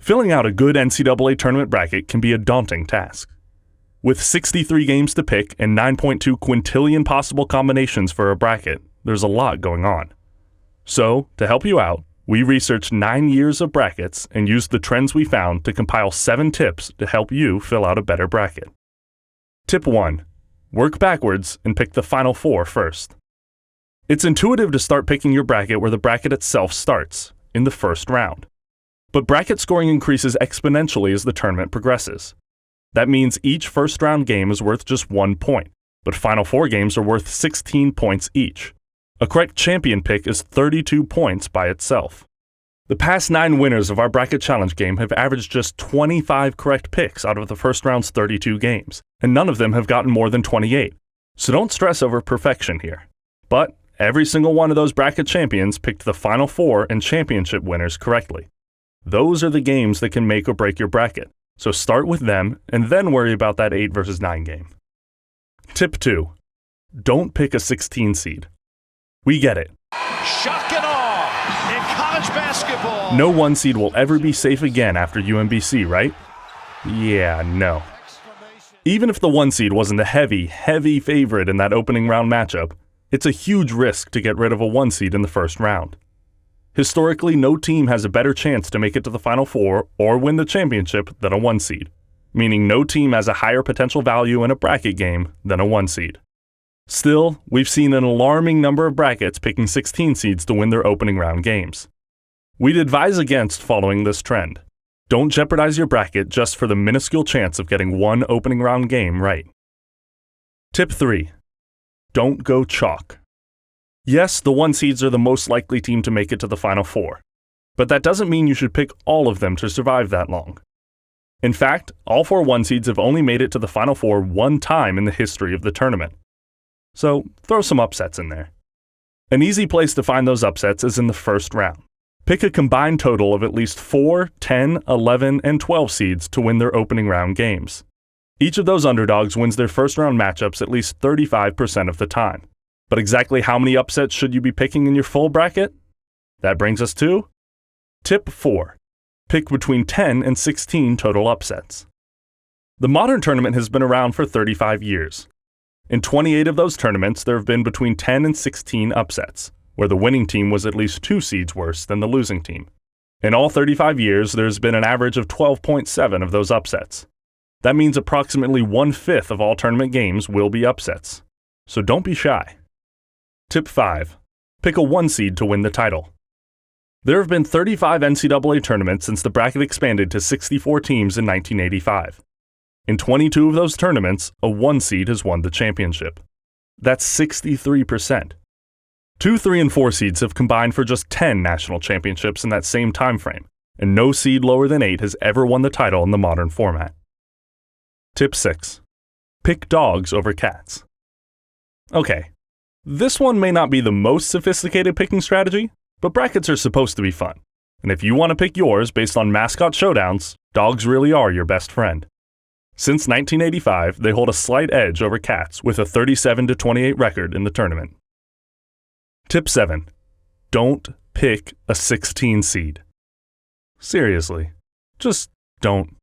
Filling out a good NCAA tournament bracket can be a daunting task. With 63 games to pick and 9.2 quintillion possible combinations for a bracket, there's a lot going on. So, to help you out, we researched 9 years of brackets and used the trends we found to compile 7 tips to help you fill out a better bracket. Tip 1. Work backwards and pick the final 4 first. It's intuitive to start picking your bracket where the bracket itself starts, in the first round. But bracket scoring increases exponentially as the tournament progresses. That means each first-round game is worth just 1 point, but Final Four games are worth 16 points each. A correct champion pick is 32 points by itself. The past 9 winners of our Bracket Challenge game have averaged just 25 correct picks out of the first round's 32 games, and none of them have gotten more than 28. So don't stress over perfection here. But every single one of those bracket champions picked the Final Four and championship winners correctly. Those are the games that can make or break your bracket. So start with them, and then worry about that 8 versus 9 game. Tip 2. Don't pick a 16 seed. We get it. Shock and awe in college basketball. No 1 seed will ever be safe again after UMBC, right? Yeah, no. Even if the 1 seed wasn't a heavy favorite in that opening round matchup, it's a huge risk to get rid of a 1 seed in the first round. Historically, no team has a better chance to make it to the Final Four or win the championship than a 1 seed, meaning no team has a higher potential value in a bracket game than a 1 seed. Still, we've seen an alarming number of brackets picking 16 seeds to win their opening round games. We'd advise against following this trend. Don't jeopardize your bracket just for the minuscule chance of getting 1 opening round game right. Tip 3. Don't go chalk. Yes, the 1 seeds are the most likely team to make it to the Final Four, but that doesn't mean you should pick all of them to survive that long. In fact, all 4 1 seeds have only made it to the Final Four 1 time in the history of the tournament. So throw some upsets in there. An easy place to find those upsets is in the first round. Pick a combined total of at least 4, 10, 11, and 12 seeds to win their opening round games. Each of those underdogs wins their first round matchups at least 35% of the time. But exactly how many upsets should you be picking in your full bracket? That brings us to Tip 4. Pick between 10 and 16 total upsets. The modern tournament has been around for 35 years. In 28 of those tournaments, there have been between 10 and 16 upsets, where the winning team was at least 2 seeds worse than the losing team. In all 35 years, there's been an average of 12.7 of those upsets. That means approximately 1/5 of all tournament games will be upsets. So don't be shy. Tip 5. Pick a 1 seed to win the title. There have been 35 NCAA tournaments since the bracket expanded to 64 teams in 1985. In 22 of those tournaments, a 1 seed has won the championship. That's 63%. 2, 3, and 4 seeds have combined for just 10 national championships in that same time frame, and no seed lower than 8 has ever won the title in the modern format. Tip 6. Pick dogs over cats. Okay. This one may not be the most sophisticated picking strategy, but brackets are supposed to be fun. And if you want to pick yours based on mascot showdowns, dogs really are your best friend. Since 1985, they hold a slight edge over cats with a 37-28 record in the tournament. Tip 7. Don't pick a 16 seed. Seriously, just don't.